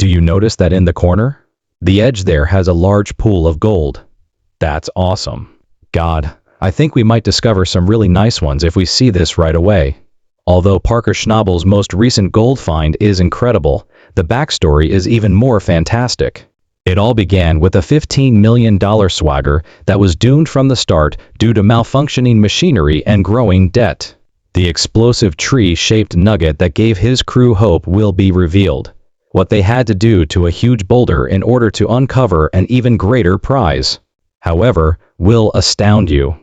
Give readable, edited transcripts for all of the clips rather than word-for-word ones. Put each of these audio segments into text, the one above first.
Do you notice that in the corner? The edge there has a large pool of gold. That's awesome. God, I think we might discover some really nice ones if we see this right away. Although Parker Schnabel's most recent gold find is incredible, the backstory is even more fantastic. It all began with a $15 million swagger that was doomed from the start due to malfunctioning machinery and growing debt. The explosive tree-shaped nugget that gave his crew hope will be revealed. What they had to do to a huge boulder in order to uncover an even greater prize, however, will astound you.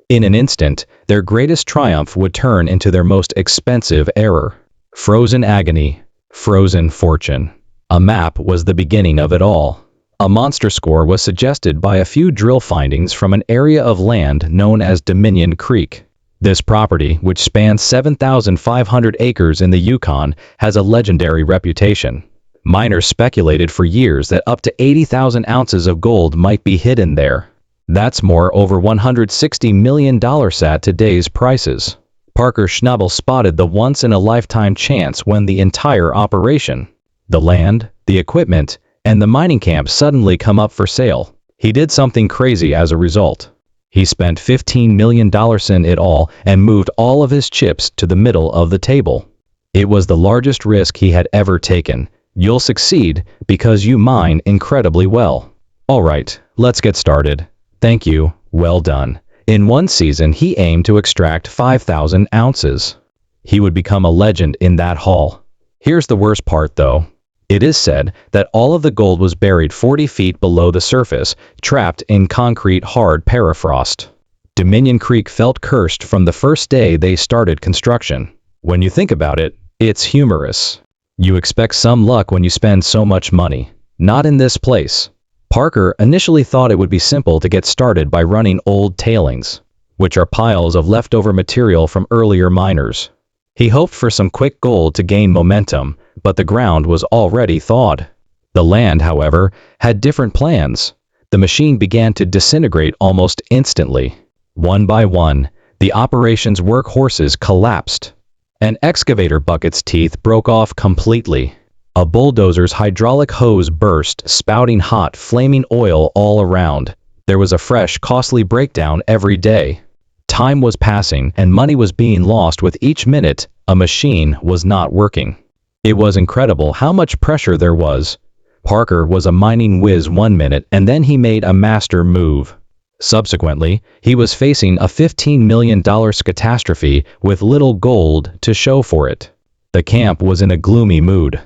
In an instant, their greatest triumph would turn into their most expensive error. Frozen agony, frozen fortune. A map was the beginning of it all. A monster score was suggested by a few drill findings from an area of land known as Dominion Creek. This property, which spans 7,500 acres in the Yukon, has a legendary reputation. Miners speculated for years that up to 80,000 ounces of gold might be hidden there. That's over $160 million at today's prices. Parker Schnabel spotted the once-in-a-lifetime chance when the entire operation, the land, the equipment, and the mining camp suddenly come up for sale. He did something crazy as a result. He spent $15 million in it all and moved all of his chips to the middle of the table. It was the largest risk he had ever taken. You'll succeed because you mine incredibly well. Alright, let's get started. Thank you, well done. In one season he aimed to extract 5,000 ounces. He would become a legend in that haul. Here's the worst part though. It is said that all of the gold was buried 40 feet below the surface, trapped in concrete hard permafrost. Dominion Creek felt cursed from the first day they started construction. When you think about it, it's humorous. You expect some luck when you spend so much money. Not in this place. Parker initially thought it would be simple to get started by running old tailings, which are piles of leftover material from earlier miners. He hoped for some quick gold to gain momentum, but the ground was already thawed. The land, however, had different plans. The machine began to disintegrate almost instantly. One by one, the operation's workhorses collapsed. An excavator bucket's teeth broke off completely. A bulldozer's hydraulic hose burst, spouting hot, flaming oil all around. There was a fresh, costly breakdown every day. Time was passing and money was being lost with each minute a machine was not working. It was incredible how much pressure there was. Parker was a mining whiz 1 minute and then he made a master move. Subsequently, he was facing a $15 million catastrophe with little gold to show for it. The camp was in a gloomy mood.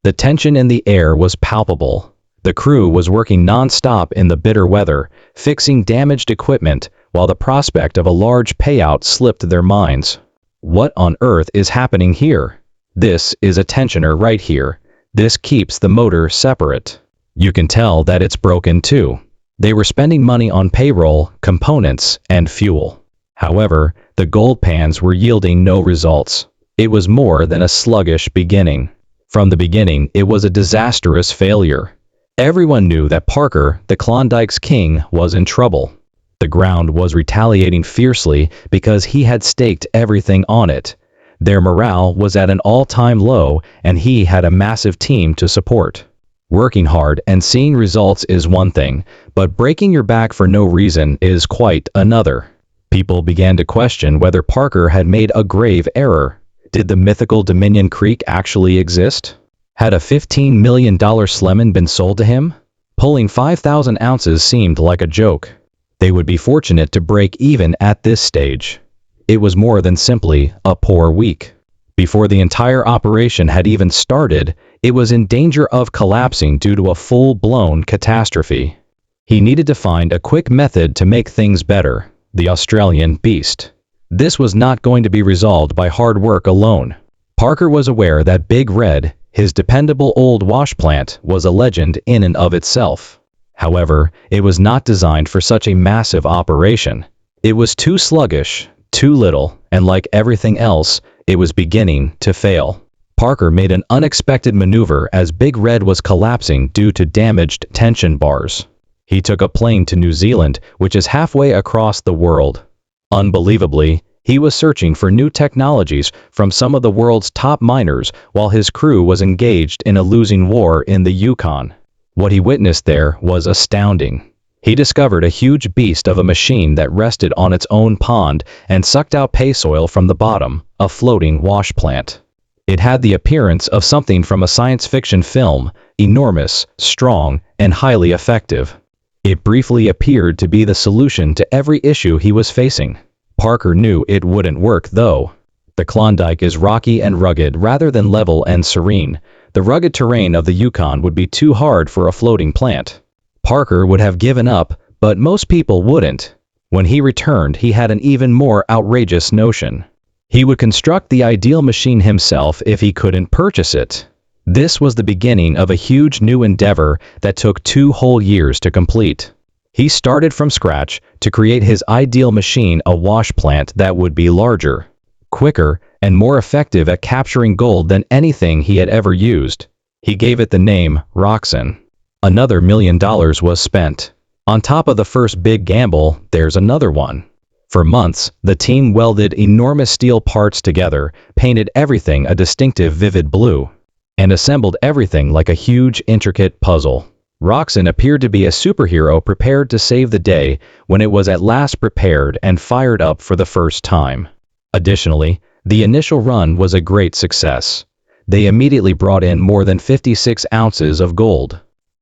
The tension in the air was palpable. The crew was working non-stop in the bitter weather, fixing damaged equipment, while the prospect of a large payout slipped their minds. What on earth is happening here? This is a tensioner right here. This keeps the motor separate. You can tell that it's broken too. They were spending money on payroll, components, and fuel. However, the gold pans were yielding no results. It was more than a sluggish beginning. From the beginning, it was a disastrous failure. Everyone knew that Parker, the Klondike's king, was in trouble. The ground was retaliating fiercely because he had staked everything on it. Their morale was at an all-time low, and he had a massive team to support. Working hard and seeing results is one thing, but breaking your back for no reason is quite another. People began to question whether Parker had made a grave error. Did the mythical Dominion Creek actually exist? Had a $15 million Slemon been sold to him? Pulling 5,000 ounces seemed like a joke. They would be fortunate to break even at this stage. It was more than simply a poor week. Before the entire operation had even started, it was in danger of collapsing due to a full-blown catastrophe. He needed to find a quick method to make things better, the Australian beast. This was not going to be resolved by hard work alone. Parker was aware that Big Red, his dependable old wash plant, was a legend in and of itself. However, it was not designed for such a massive operation. It was too sluggish, too little, and like everything else, it was beginning to fail. Parker made an unexpected maneuver as Big Red was collapsing due to damaged tension bars. He took a plane to New Zealand, which is halfway across the world. Unbelievably, He was searching for new technologies from some of the world's top miners while his crew was engaged in a losing war in the Yukon. What he witnessed there was astounding. He discovered a huge beast of a machine that rested on its own pond and sucked out pay soil from the bottom, a floating wash plant. It had the appearance of something from a science fiction film, enormous, strong, and highly effective. It briefly appeared to be the solution to every issue he was facing. Parker knew it wouldn't work, though. The Klondike is rocky and rugged rather than level and serene. The rugged terrain of the Yukon would be too hard for a floating plant. Parker would have given up, but most people wouldn't. When he returned, he had an even more outrageous notion. He would construct the ideal machine himself if he couldn't purchase it. This was the beginning of a huge new endeavor that took 2 whole years to complete. He started from scratch to create his ideal machine, a wash plant that would be larger, quicker, and more effective at capturing gold than anything he had ever used. He gave it the name Roxanne. Another $1 million was spent. On top of the first big gamble, there's another one. For months, the team welded enormous steel parts together, painted everything a distinctive vivid blue, and assembled everything like a huge, intricate puzzle. Roxanne appeared to be a superhero prepared to save the day when it was at last prepared and fired up for the first time. Additionally, the initial run was a great success. They immediately brought in more than 56 ounces of gold.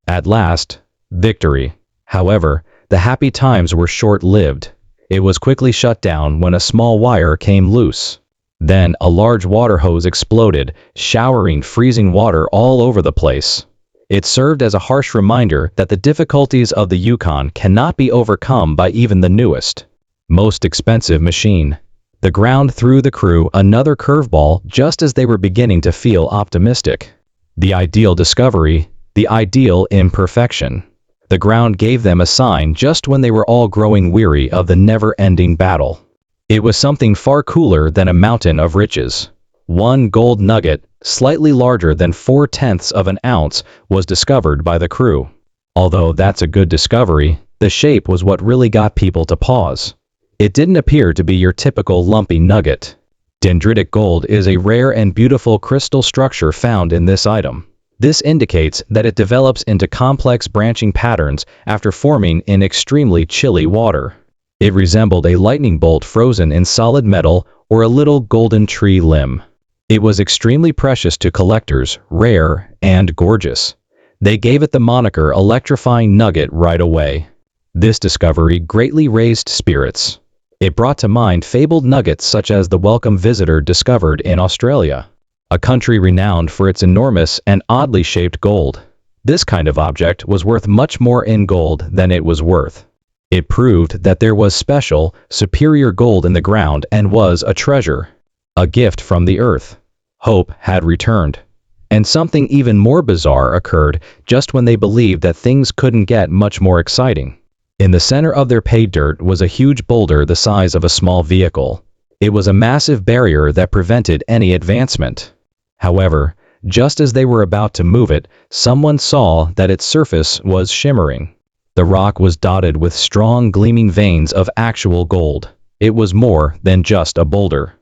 At last, victory. However, the happy times were short-lived. It was quickly shut down when a small wire came loose. Then a large water hose exploded, showering freezing water all over the place. It served as a harsh reminder that the difficulties of the Yukon cannot be overcome by even the newest, most expensive machine. The ground threw the crew another curveball just as they were beginning to feel optimistic. The ideal discovery, the ideal imperfection. The ground gave them a sign just when they were all growing weary of the never-ending battle. It was something far cooler than a mountain of riches. One gold nugget, slightly larger than 4/10 of an ounce, was discovered by the crew. Although that's a good discovery, the shape was what really got people to pause. It didn't appear to be your typical lumpy nugget. Dendritic gold is a rare and beautiful crystal structure found in this item. This indicates that it develops into complex branching patterns after forming in extremely chilly water. It resembled a lightning bolt frozen in solid metal or a little golden tree limb. It was extremely precious to collectors, rare and gorgeous. They gave it the moniker electrifying nugget right away. This discovery greatly raised spirits. It brought to mind fabled nuggets such as the welcome visitor discovered in Australia, a country renowned for its enormous and oddly shaped gold. This kind of object was worth much more in gold than it was worth. It proved that there was special, superior gold in the ground and was a treasure, a gift from the earth. Hope had returned. And something even more bizarre occurred just when they believed that things couldn't get much more exciting. In the center of their pay dirt was a huge boulder the size of a small vehicle. It was a massive barrier that prevented any advancement. However, just as they were about to move it, someone saw that its surface was shimmering. The rock was dotted with strong gleaming veins of actual gold. It was more than just a boulder.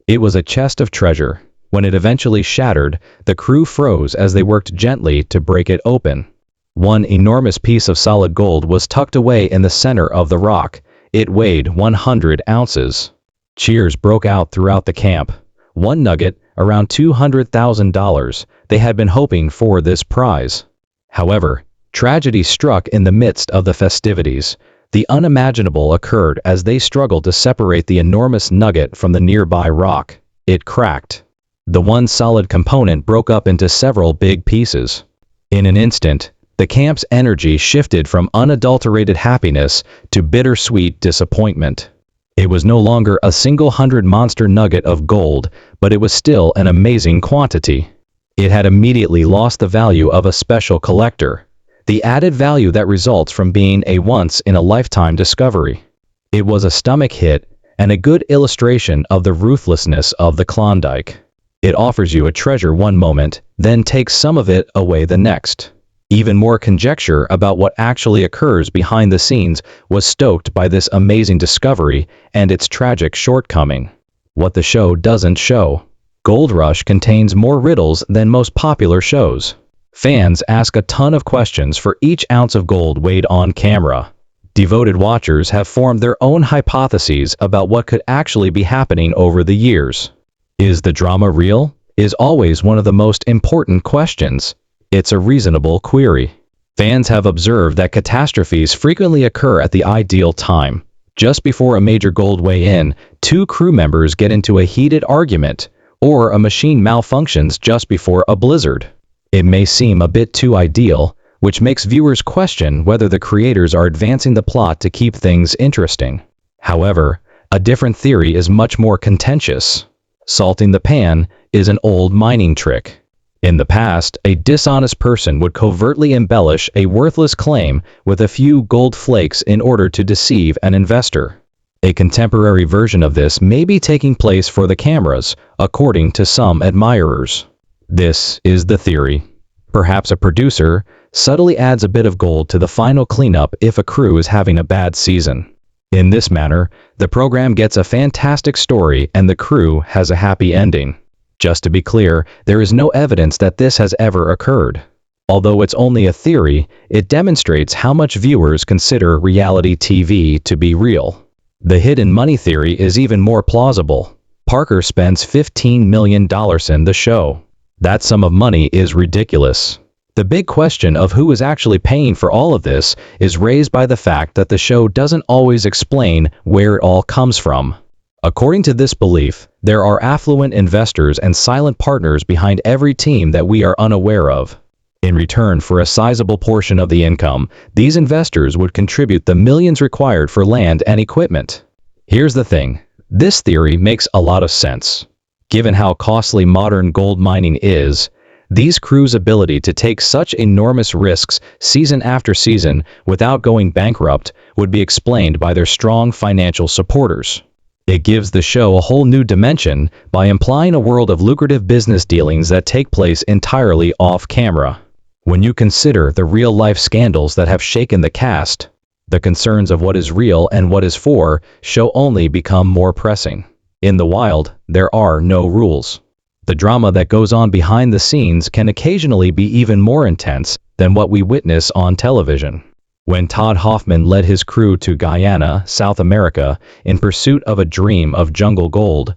It was a chest of treasure. When it eventually shattered, the crew froze as they worked gently to break it open. One enormous piece of solid gold was tucked away in the center of the rock. It weighed 100 ounces. Cheers broke out throughout the camp. One nugget, around $200,000. They had been hoping for this prize. However, tragedy struck in the midst of the festivities. The unimaginable occurred as they struggled to separate the enormous nugget from the nearby rock. It cracked. The one solid component broke up into several big pieces. In an instant, the camp's energy shifted from unadulterated happiness to bittersweet disappointment. It was no longer a single 100 nugget of gold, but it was still an amazing quantity. It had immediately lost the value of a special collector, the added value that results from being a once-in-a-lifetime discovery. It was a stomach hit and a good illustration of the ruthlessness of the Klondike. It offers you a treasure one moment, then takes some of it away the next. Even more conjecture about what actually occurs behind the scenes was stoked by this amazing discovery and its tragic shortcoming. What the show doesn't show. Gold Rush contains more riddles than most popular shows. Fans ask a ton of questions for each ounce of gold weighed on camera. Devoted watchers have formed their own hypotheses about what could actually be happening over the years. Is the drama real? Is always one of the most important questions. It's a reasonable query. Fans have observed that catastrophes frequently occur at the ideal time. Just before a major gold weigh-in, two crew members get into a heated argument, or a machine malfunctions just before a blizzard. It may seem a bit too ideal, which makes viewers question whether the creators are advancing the plot to keep things interesting. However, a different theory is much more contentious. Salting the pan is an old mining trick. In the past, a dishonest person would covertly embellish a worthless claim with a few gold flakes in order to deceive an investor. A contemporary version of this may be taking place for the cameras, according to some admirers. This is the theory. Perhaps a producer subtly adds a bit of gold to the final cleanup if a crew is having a bad season. In this manner, the program gets a fantastic story and the crew has a happy ending. Just to be clear, there is no evidence that this has ever occurred. Although it's only a theory, it demonstrates how much viewers consider reality TV to be real. The hidden money theory is even more plausible. Parker spends $15 million in the show. That sum of money is ridiculous. The big question of who is actually paying for all of this is raised by the fact that the show doesn't always explain where it all comes from. According to this belief, there are affluent investors and silent partners behind every team that we are unaware of. In return for a sizable portion of the income, these investors would contribute the millions required for land and equipment. Here's the thing. This theory makes a lot of sense. Given how costly modern gold mining is, these crews' ability to take such enormous risks season after season without going bankrupt would be explained by their strong financial supporters. It gives the show a whole new dimension by implying a world of lucrative business dealings that take place entirely off camera. When you consider the real-life scandals that have shaken the cast, the concerns of what is real and what is for show only become more pressing. In the wild, there are no rules. The drama that goes on behind the scenes can occasionally be even more intense than what we witness on television. When Todd Hoffman led his crew to Guyana, South America, in pursuit of a dream of jungle gold,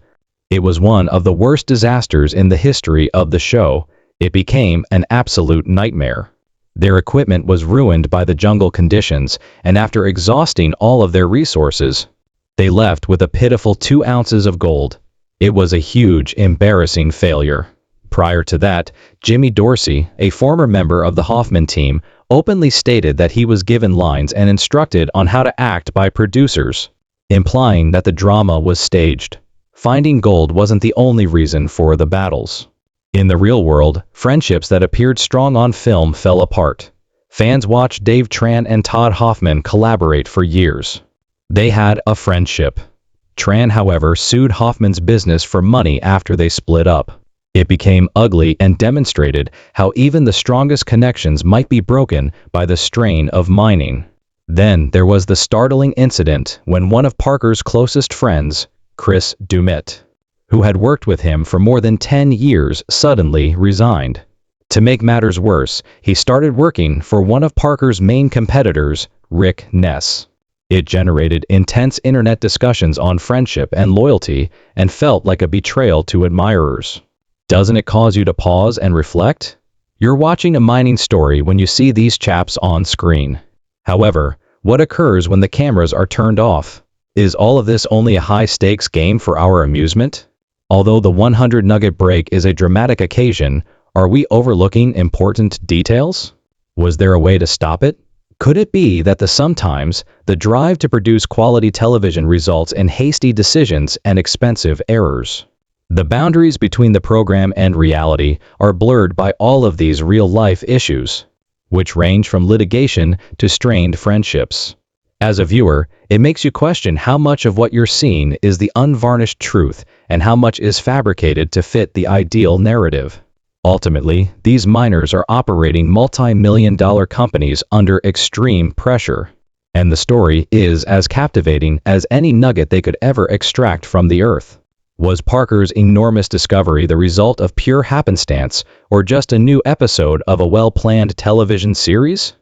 it was one of the worst disasters in the history of the show. It became an absolute nightmare. Their equipment was ruined by the jungle conditions, and after exhausting all of their resources, they left with a pitiful 2 ounces of gold. It was a huge, embarrassing failure. Prior to that, Jimmy Dorsey, a former member of the Hoffman team, openly stated that he was given lines and instructed on how to act by producers, implying that the drama was staged. Finding gold wasn't the only reason for the battles. In the real world, friendships that appeared strong on film fell apart. Fans watched Dave Tran and Todd Hoffman collaborate for years. They had a friendship. Tran, however, sued Hoffman's business for money after they split up. It became ugly and demonstrated how even the strongest connections might be broken by the strain of mining. Then there was the startling incident when one of Parker's closest friends, Chris Dumet, who had worked with him for more than 10 years, suddenly resigned. To make matters worse, he started working for one of Parker's main competitors, Rick Ness. It generated intense internet discussions on friendship and loyalty and felt like a betrayal to admirers. Doesn't it cause you to pause and reflect? You're watching a mining story when you see these chaps on screen. However, what occurs when the cameras are turned off? Is all of this only a high-stakes game for our amusement? Although the 100 nugget break is a dramatic occasion, are we overlooking important details? Was there a way to stop it? Could it be that sometimes the drive to produce quality television results in hasty decisions and expensive errors? The boundaries between the program and reality are blurred by all of these real-life issues, which range from litigation to strained friendships. As a viewer, it makes you question how much of what you're seeing is the unvarnished truth and how much is fabricated to fit the ideal narrative. Ultimately, these miners are operating multi-million-dollar companies under extreme pressure, and the story is as captivating as any nugget they could ever extract from the earth. Was Parker's enormous discovery the result of pure happenstance or just a new episode of a well-planned television series?